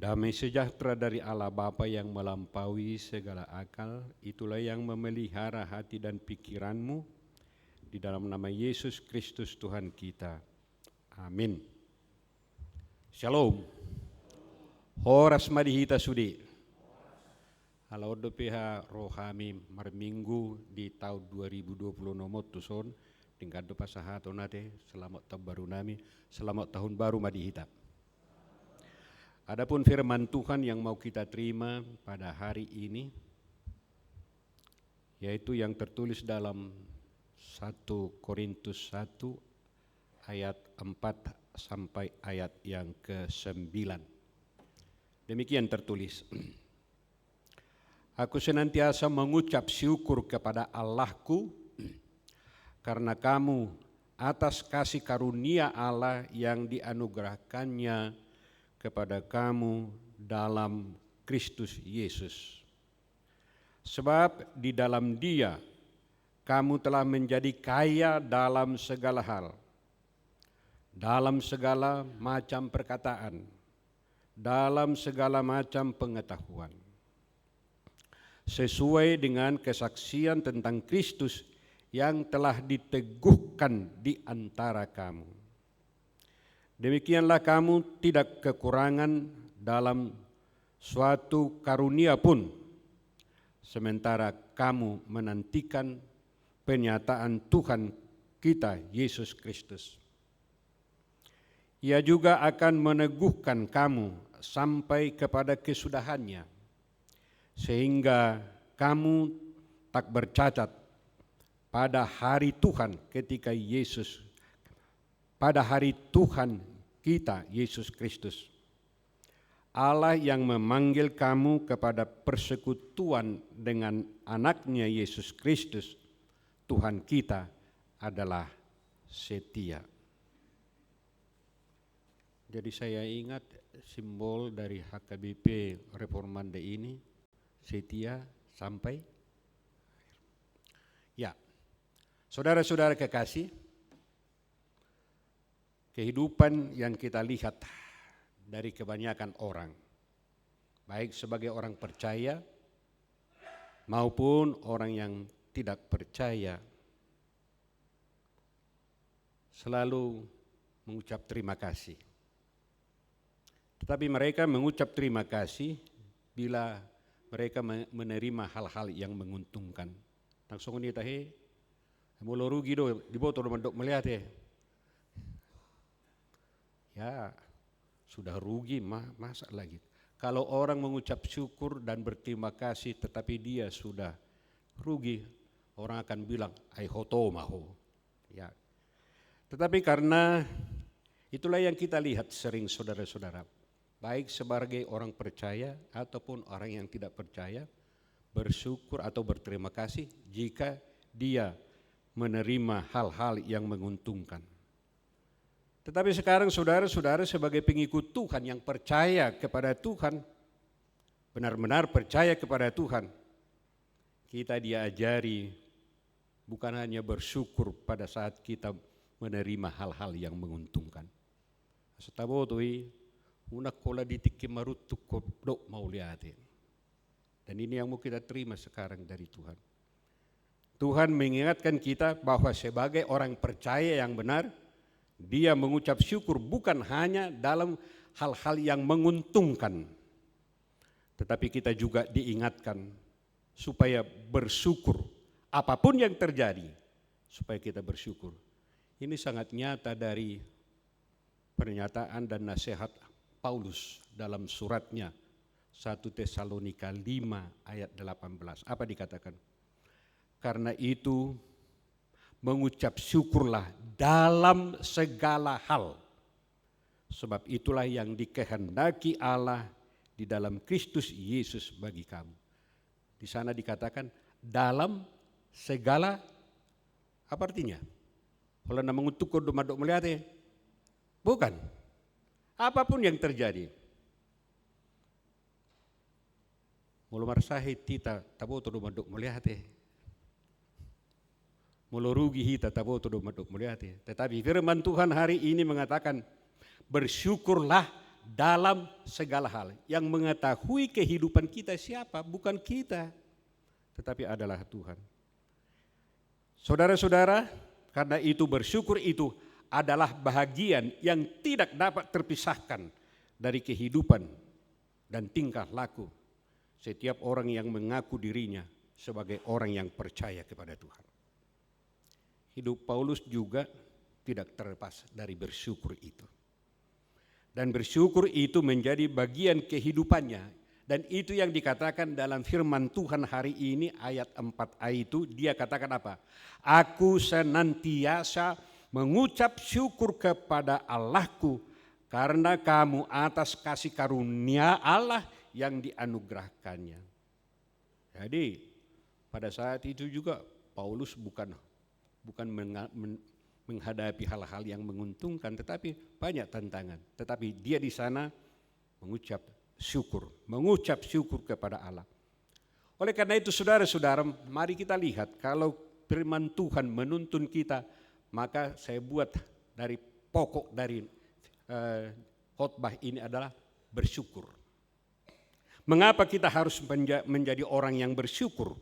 Damai sejahtera dari Allah Bapa yang melampaui segala akal, itulah yang memelihara hati dan pikiranmu di dalam nama Yesus Kristus Tuhan kita. Amin. Shalom. Horas madihita sudi. Halo PH rohami marminggu di tahun 2020 nomor tuson tingkat dopa sahato nate selamat tahun baru nami, selamat tahun baru madihita. Adapun firman Tuhan yang mau kita terima pada hari ini, yaitu yang tertulis dalam 1 Korintus 1 ayat 4 sampai ayat yang ke-9. Demikian tertulis. Aku senantiasa mengucap syukur kepada Allahku karena kamu atas kasih karunia Allah yang dianugerahkannya kepada kamu dalam Kristus Yesus. Sebab di dalam Dia kamu telah menjadi kaya dalam segala hal, dalam segala macam perkataan, dalam segala macam pengetahuan, sesuai dengan kesaksian tentang Kristus yang telah diteguhkan di antara kamu. Demikianlah kamu tidak kekurangan dalam suatu karunia pun, sementara kamu menantikan penyataan Tuhan kita Yesus Kristus. Ia juga akan meneguhkan kamu sampai kepada kesudahannya, sehingga kamu tak bercacat pada hari Tuhan ketika pada hari Tuhan kita Yesus Kristus. Allah yang memanggil kamu kepada persekutuan dengan anaknya Yesus Kristus, Tuhan kita adalah setia. Jadi saya ingat simbol dari HKBP Reformanda ini, setia sampai. Ya, saudara-saudara kekasih, kehidupan yang kita lihat dari kebanyakan orang, baik sebagai orang percaya maupun orang yang tidak percaya, selalu mengucap terima kasih. Tetapi mereka mengucap terima kasih bila mereka menerima hal-hal yang menguntungkan. Langsung ini tahe, mulu rugi do, di botol mandok melihat ya. Ya, sudah rugi masa lagi. Kalau orang mengucap syukur dan berterima kasih tetapi dia sudah rugi, orang akan bilang ai hoto maho. Ya. Tetapi karena itulah yang kita lihat sering saudara-saudara, baik sebagai orang percaya ataupun orang yang tidak percaya, bersyukur atau berterima kasih jika dia menerima hal-hal yang menguntungkan. Tetapi sekarang saudara-saudara sebagai pengikut Tuhan yang percaya kepada Tuhan, benar-benar percaya kepada Tuhan, kita diajari bukan hanya bersyukur pada saat kita menerima hal-hal yang menguntungkan. Setabotoi unak kola ditiki marutuk kodok mau lihatin. Dan ini yang mau kita terima sekarang dari Tuhan. Tuhan mengingatkan kita bahwa sebagai orang percaya yang benar, dia mengucap syukur bukan hanya dalam hal-hal yang menguntungkan, tetapi kita juga diingatkan supaya bersyukur apapun yang terjadi, supaya kita bersyukur. Ini sangat nyata dari pernyataan dan nasihat Paulus dalam suratnya 1 Tesalonika 5 ayat 18. Apa dikatakan? Karena itu mengucap syukurlah dalam segala hal. Sebab itulah yang dikehendaki Allah di dalam Kristus Yesus bagi kamu. Di sana dikatakan dalam segala, apa artinya? Kalau nama mengutuk kodo madok melihat ya? Bukan. Apapun yang terjadi. Mulu marsahi tita tabo todo madok melihat ya? Mulu rugi hita tabo todo madok melihat ya? Tetapi firman Tuhan hari ini mengatakan bersyukurlah dalam segala hal. Yang mengetahui kehidupan kita siapa? Bukan kita, tetapi adalah Tuhan. Saudara-saudara, karena itu bersyukur itu adalah bahagian yang tidak dapat terpisahkan dari kehidupan dan tingkah laku setiap orang yang mengaku dirinya sebagai orang yang percaya kepada Tuhan. Hidup Paulus juga tidak terlepas dari bersyukur itu. Dan bersyukur itu menjadi bagian kehidupannya. Dan itu yang dikatakan dalam firman Tuhan hari ini ayat 4a itu, dia katakan apa? Aku senantiasa mengucap syukur kepada Allahku karena kamu atas kasih karunia Allah yang dianugerahkannya. Jadi pada saat itu juga Paulus bukan menghadapi hal-hal yang menguntungkan, tetapi banyak tantangan. Tetapi dia di sana mengucap syukur kepada Allah. Oleh karena itu saudara-saudara, mari kita lihat kalau firman Tuhan menuntun kita, maka saya buat dari pokok dari khotbah ini adalah bersyukur. Mengapa kita harus menjadi orang yang bersyukur?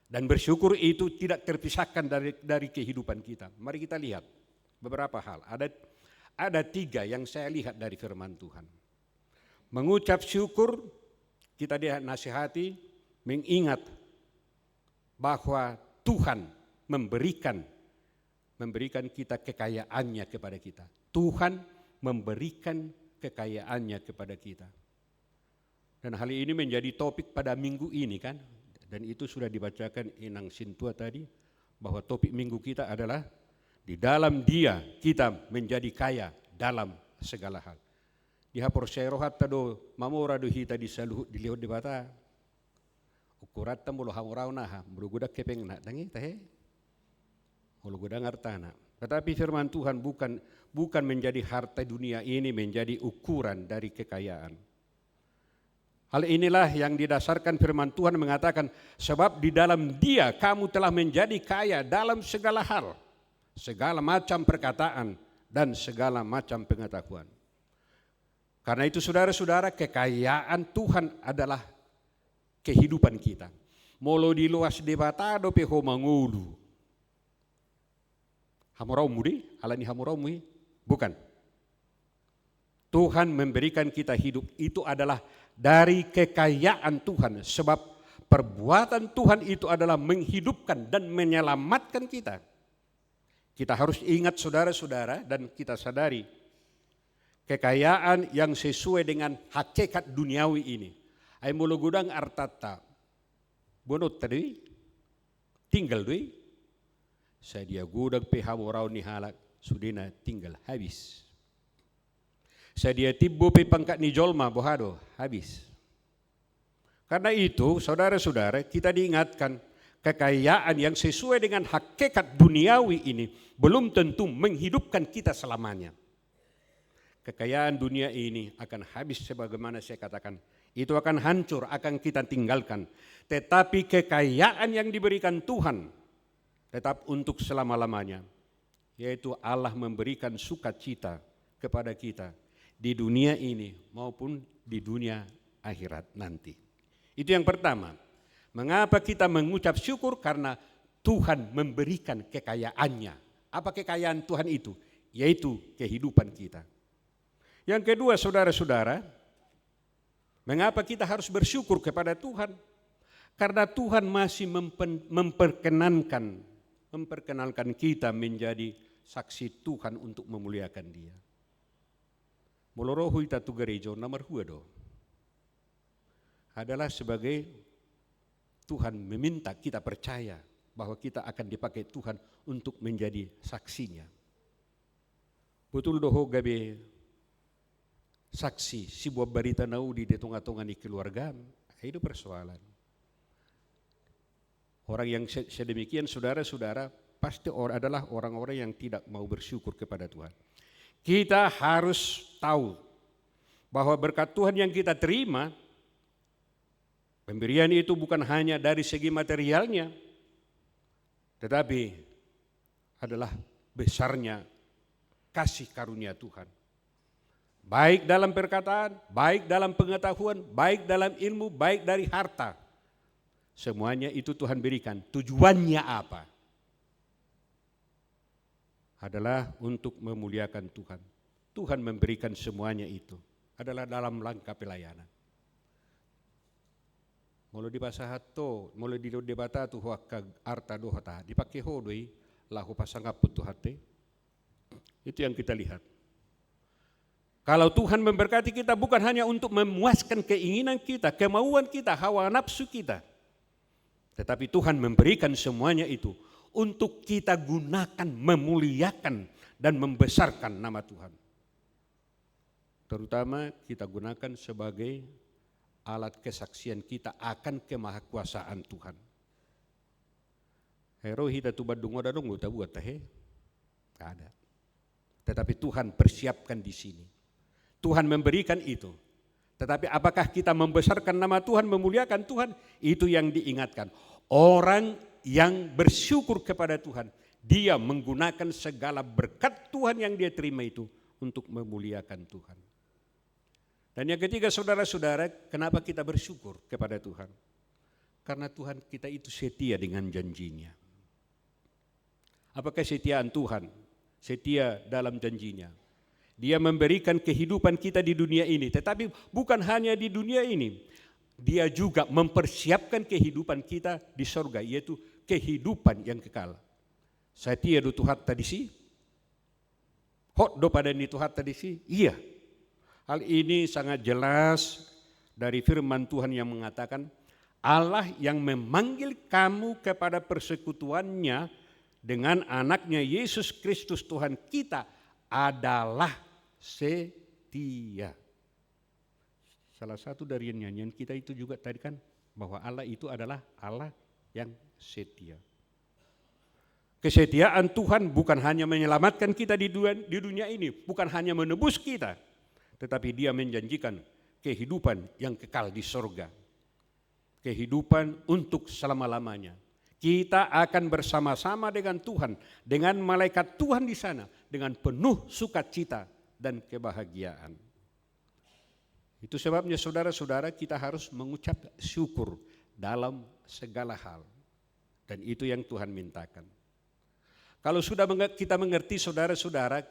Dan bersyukur itu tidak terpisahkan dari kehidupan kita. Mari kita lihat beberapa hal. Ada 3 yang saya lihat dari firman Tuhan. Mengucap syukur, kita dinasihati mengingat bahwa Tuhan memberikan kita kekayaannya kepada kita. Tuhan memberikan kekayaannya kepada kita. Dan hal ini menjadi topik pada minggu ini kan. Dan itu sudah dibacakan Inang Sintua tadi, bahwa topik minggu kita adalah di dalam Dia kita menjadi kaya dalam segala hal. Di hapor serohat tado mamora do hita di saluh dilihat di bata. Ukurat tamulo hamurau naha murugudak kepeng na dangi tahe. Murugudak ngartana. Tetapi firman Tuhan bukan menjadi harta dunia ini menjadi ukuran dari kekayaan. Hal inilah yang didasarkan firman Tuhan mengatakan, sebab di dalam Dia kamu telah menjadi kaya dalam segala hal, segala macam perkataan dan segala macam pengetahuan. Karena itu saudara-saudara, kekayaan Tuhan adalah kehidupan kita. Molo di luas debata do peho mangulu. Hamurau mudi, alani hamurau mudi, bukan. Tuhan memberikan kita hidup itu adalah dari kekayaan Tuhan, sebab perbuatan Tuhan itu adalah menghidupkan dan menyelamatkan kita. Kita harus ingat saudara-saudara dan kita sadari kekayaan yang sesuai dengan hakikat duniawi ini. Ai mulu gudang artata. Bonot tadi tinggal dui. Saya gudang PH morau ni halak sudina tinggal habis. Saya tibbo pe pangkat ni jolma bohado habis. Karena itu saudara-saudara kita diingatkan kekayaan yang sesuai dengan hakikat duniawi ini belum tentu menghidupkan kita selamanya. Kekayaan dunia ini akan habis sebagaimana saya katakan. Itu akan hancur, akan kita tinggalkan. Tetapi kekayaan yang diberikan Tuhan tetap untuk selama-lamanya. Yaitu Allah memberikan sukacita kepada kita di dunia ini maupun di dunia akhirat nanti. Itu yang pertama. Mengapa kita mengucap syukur? Karena Tuhan memberikan kekayaannya. Apa kekayaan Tuhan itu? Yaitu kehidupan kita. Yang kedua saudara-saudara, mengapa kita harus bersyukur kepada Tuhan? Karena Tuhan masih memperkenalkan kita menjadi saksi Tuhan untuk memuliakan Dia. Molorohu itatu gerejo nomor 2 do. Adalah sebagai Tuhan meminta kita percaya bahwa kita akan dipakai Tuhan untuk menjadi saksinya. Betul doho gabe saksi si buah berita nau di tengah-tengah di keluarga, itu persoalan. Orang yang sedemikian saudara-saudara pasti adalah orang-orang yang tidak mau bersyukur kepada Tuhan. Kita harus tahu bahwa berkat Tuhan yang kita terima, pemberian itu bukan hanya dari segi materialnya, tetapi adalah besarnya kasih karunia Tuhan. Baik dalam perkataan, baik dalam pengetahuan, baik dalam ilmu, baik dari harta. Semuanya itu Tuhan berikan. Tujuannya apa? Adalah untuk memuliakan Tuhan. Tuhan memberikan semuanya itu. Adalah dalam langkah pelayanan. Molo di pasahato, molo di debata tu huakka arta dohata, dipakai hodoi lahu pasangaput tu hati. Itu yang kita lihat. Kalau Tuhan memberkati kita bukan hanya untuk memuaskan keinginan kita, kemauan kita, hawa nafsu kita. Tetapi Tuhan memberikan semuanya itu untuk kita gunakan, memuliakan dan membesarkan nama Tuhan. Terutama kita gunakan sebagai alat kesaksian kita akan kemahakuasaan Tuhan. Hero hita tu badung ada dong uta buat teh. Ada. Tetapi Tuhan persiapkan di sini. Tuhan memberikan itu. Tetapi apakah kita membesarkan nama Tuhan, memuliakan Tuhan? Itu yang diingatkan. Orang yang bersyukur kepada Tuhan, dia menggunakan segala berkat Tuhan yang dia terima itu untuk memuliakan Tuhan. Dan yang ketiga, saudara-saudara, kenapa kita bersyukur kepada Tuhan? Karena Tuhan kita itu setia dengan janjinya. Apakah kesetiaan Tuhan? Setia dalam janjinya. Dia memberikan kehidupan kita di dunia ini, tetapi bukan hanya di dunia ini. Dia juga mempersiapkan kehidupan kita di sorga, yaitu kehidupan yang kekal. Setia do Tuhan tadi sih? Hot do pada ni Tuhan tadi sih? Iya. Hal ini sangat jelas dari firman Tuhan yang mengatakan Allah yang memanggil kamu kepada persekutuannya dengan anaknya Yesus Kristus Tuhan kita adalah setia. Salah satu dari nyanyian kita itu juga tadi kan bahwa Allah itu adalah Allah yang setia. Kesetiaan Tuhan bukan hanya menyelamatkan kita di dunia ini, bukan hanya menebus kita, tetapi Dia menjanjikan kehidupan yang kekal di sorga. Kehidupan untuk selama-lamanya. Kita akan bersama-sama dengan Tuhan, dengan malaikat Tuhan di sana, dengan penuh sukacita dan kebahagiaan. Itu sebabnya saudara-saudara kita harus mengucap syukur dalam segala hal. Dan itu yang Tuhan mintakan. Kalau sudah kita mengerti saudara-saudara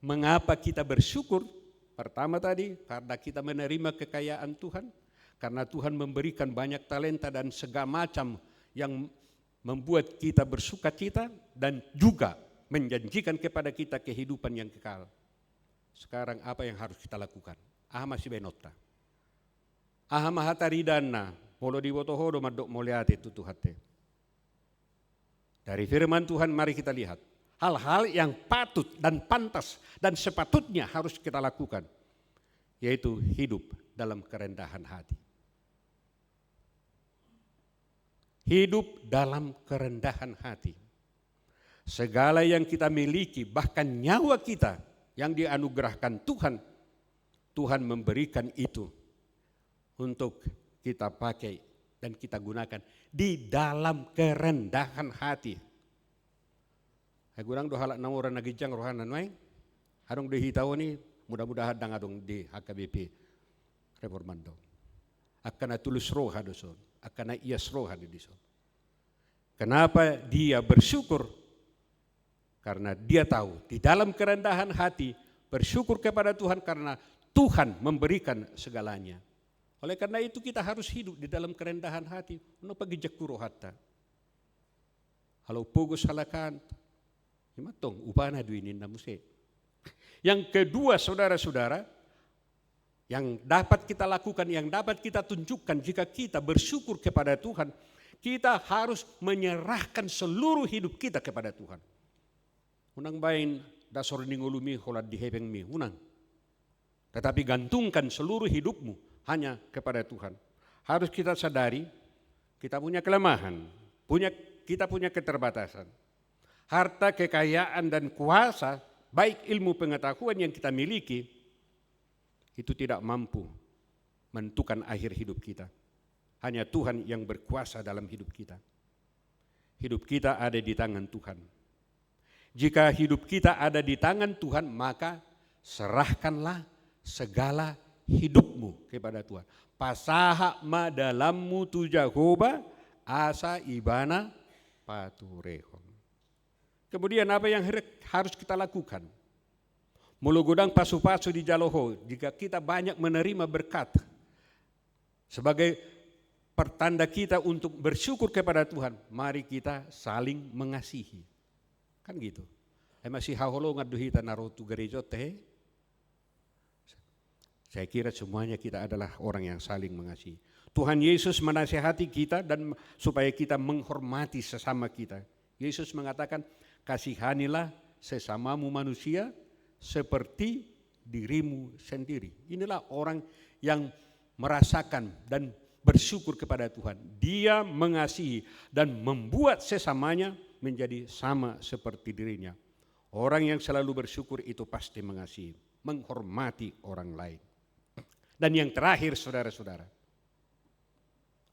mengapa kita bersyukur, pertama tadi karena kita menerima kekayaan Tuhan, karena Tuhan memberikan banyak talenta dan segala macam yang membuat kita bersukacita dan juga menjanjikan kepada kita kehidupan yang kekal. Sekarang apa yang harus kita lakukan? Aha masih benota. Aha mahataridana, molo diwotohodo madok moliate tutuhate. Dari firman Tuhan mari kita lihat hal-hal yang patut dan pantas dan sepatutnya harus kita lakukan, yaitu hidup dalam kerendahan hati. Hidup dalam kerendahan hati. Segala yang kita miliki, bahkan nyawa kita yang dianugerahkan Tuhan, Tuhan memberikan itu untuk kita pakai dan kita gunakan di dalam kerendahan hati. Gurang do halak na orang nagijang rohanan may, adong dihitaw ni mudah-mudahan dang adong di HKBP Reformando. Akan natulus roha doson, akan na ias roha di dison. Kenapa dia bersyukur? Karena dia tahu di dalam kerendahan hati bersyukur kepada Tuhan karena Tuhan memberikan segalanya. Oleh karena itu kita harus hidup di dalam kerendahan hati. Ano pagijak kuro hatta. Halo pugos halakan. Himatong upana duinin na muse. Yang kedua saudara-saudara, yang dapat kita lakukan, yang dapat kita tunjukkan jika kita bersyukur kepada Tuhan, kita harus menyerahkan seluruh hidup kita kepada Tuhan. Unang bain dasor ningulumi holad dihepeng mi, unang. Tetapi gantungkan seluruh hidupmu hanya kepada Tuhan. Harus kita sadari kita punya kelemahan, kita punya keterbatasan. Harta, kekayaan dan kuasa, baik ilmu pengetahuan yang kita miliki, itu tidak mampu menentukan akhir hidup kita. Hanya Tuhan yang berkuasa dalam hidup kita. Hidup kita ada di tangan Tuhan. Jika hidup kita ada di tangan Tuhan, maka serahkanlah segala hidupmu kepada Tuhan. Pasaha ma dalammu tu Jehovah asa ibana paturehon. Kemudian apa yang harus kita lakukan? Mulugudang pasu-pasu di jaloho, jika kita banyak menerima berkat sebagai pertanda kita untuk bersyukur kepada Tuhan, mari kita saling mengasihi. Kan gitu. Masih haholo ngaduhita narotu gereja teh. Saya kira semuanya kita adalah orang yang saling mengasihi. Tuhan Yesus menasihati kita dan supaya kita menghormati sesama kita. Yesus mengatakan, kasihanilah sesamamu manusia seperti dirimu sendiri. Inilah orang yang merasakan dan bersyukur kepada Tuhan. Dia mengasihi dan membuat sesamanya menjadi sama seperti dirinya. Orang yang selalu bersyukur itu pasti mengasihi, menghormati orang lain. Dan yang terakhir, saudara-saudara,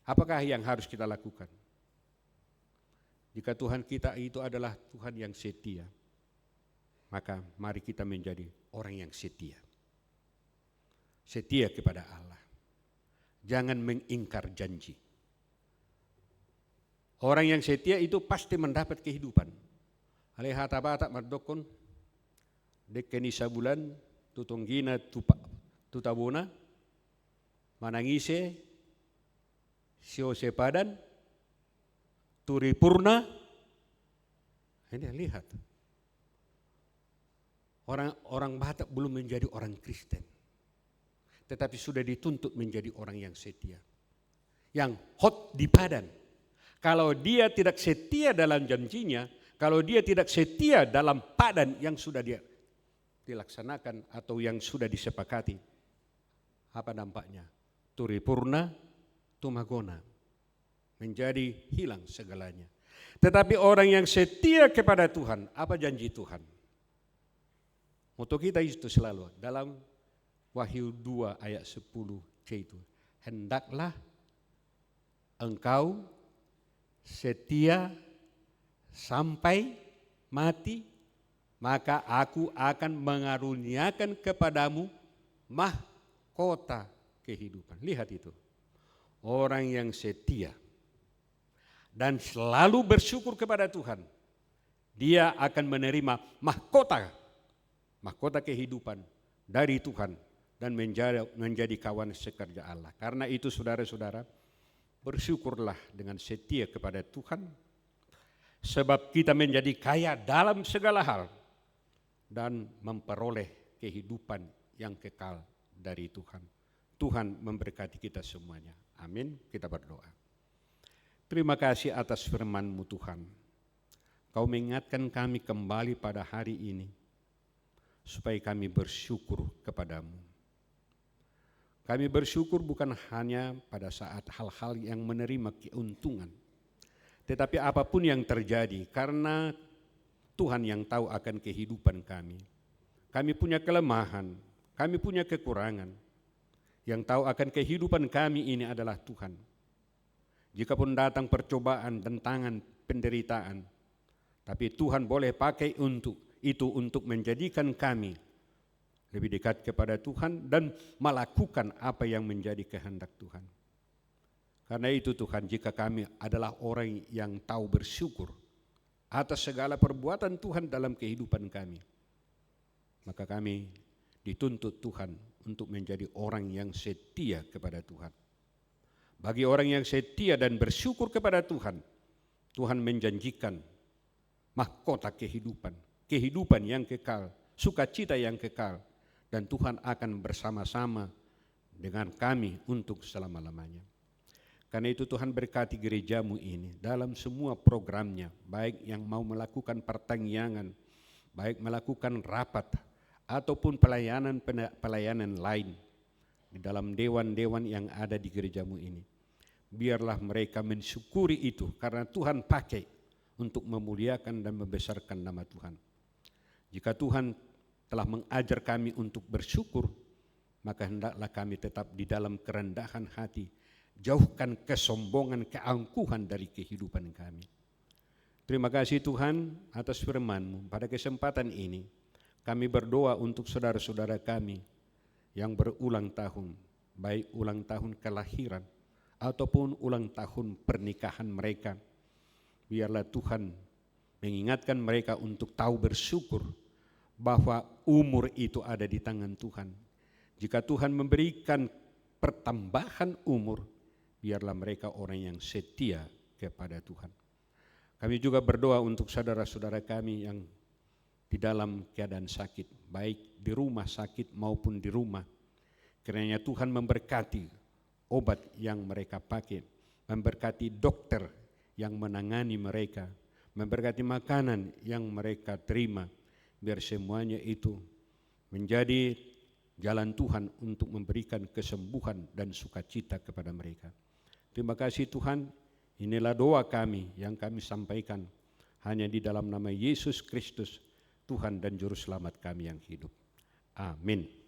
apakah yang harus kita lakukan? Jika Tuhan kita itu adalah Tuhan yang setia, maka mari kita menjadi orang yang setia. Setia kepada Allah. Jangan mengingkar janji. Orang yang setia itu pasti mendapat kehidupan. Alehata batak mardokon, dekeni sabulan, tutunggina tutabuna, manangise, sio sepadan, turi purna. Ini lihat. Orang Batak belum menjadi orang Kristen, tetapi sudah dituntut menjadi orang yang setia, yang hot di padan. Kalau dia tidak setia dalam janjinya, kalau dia tidak setia dalam padan yang sudah dia dilaksanakan atau yang sudah disepakati, apa dampaknya? Turi purna, tumagona, menjadi hilang segalanya. Tetapi orang yang setia kepada Tuhan, apa janji Tuhan? Moto kita itu selalu dalam Wahyu 2 ayat 10c itu. Hendaklah engkau setia sampai mati, maka aku akan mengaruniakan kepadamu mahkota kehidupan. Lihat itu. Orang yang setia dan selalu bersyukur kepada Tuhan, dia akan menerima mahkota kehidupan dari Tuhan dan menjadi kawan sekerja Allah. Karena itu saudara-saudara, bersyukurlah dengan setia kepada Tuhan, sebab kita menjadi kaya dalam segala hal dan memperoleh kehidupan yang kekal dari Tuhan. Tuhan memberkati kita semuanya. Amin. Kita berdoa. Terima kasih atas firman-Mu Tuhan. Kau mengingatkan kami kembali pada hari ini, supaya kami bersyukur kepadamu. Kami bersyukur bukan hanya pada saat hal-hal yang menerima keuntungan, tetapi apapun yang terjadi, karena Tuhan yang tahu akan kehidupan kami. Kami punya kelemahan, kami punya kekurangan. Yang tahu akan kehidupan kami ini adalah Tuhan. Jikapun datang percobaan, tantangan, penderitaan, tapi Tuhan boleh pakai untuk menjadikan kami lebih dekat kepada Tuhan dan melakukan apa yang menjadi kehendak Tuhan. Karena itu Tuhan, jika kami adalah orang yang tahu bersyukur atas segala perbuatan Tuhan dalam kehidupan kami, maka kami dituntut Tuhan untuk menjadi orang yang setia kepada Tuhan. Bagi orang yang setia dan bersyukur kepada Tuhan, Tuhan menjanjikan mahkota kehidupan yang kekal, sukacita yang kekal, dan Tuhan akan bersama-sama dengan kami untuk selama-lamanya. Karena itu Tuhan berkati gerejamu ini dalam semua programnya, baik yang mau melakukan pertanyaan, baik melakukan rapat, ataupun pelayanan lain di dalam dewan-dewan yang ada di gerejamu ini. Biarlah mereka mensyukuri itu karena Tuhan pakai untuk memuliakan dan membesarkan nama Tuhan. Jika Tuhan telah mengajar kami untuk bersyukur, maka hendaklah kami tetap di dalam kerendahan hati, jauhkan kesombongan, keangkuhan dari kehidupan kami. Terima kasih Tuhan atas firman-Mu. Pada kesempatan ini kami berdoa untuk saudara-saudara kami yang berulang tahun, baik ulang tahun kelahiran ataupun ulang tahun pernikahan mereka. Biarlah Tuhan mengingatkan mereka untuk tahu bersyukur bahwa umur itu ada di tangan Tuhan. Jika Tuhan memberikan pertambahan umur, biarlah mereka orang yang setia kepada Tuhan. Kami juga berdoa untuk saudara-saudara kami yang di dalam keadaan sakit, baik di rumah sakit maupun di rumah. Kiranya Tuhan memberkati obat yang mereka pakai, memberkati dokter yang menangani mereka, memberkati makanan yang mereka terima, biar semuanya itu menjadi jalan Tuhan untuk memberikan kesembuhan dan sukacita kepada mereka. Terima kasih Tuhan, inilah doa kami yang kami sampaikan hanya di dalam nama Yesus Kristus, Tuhan dan Juru Selamat kami yang hidup. Amin.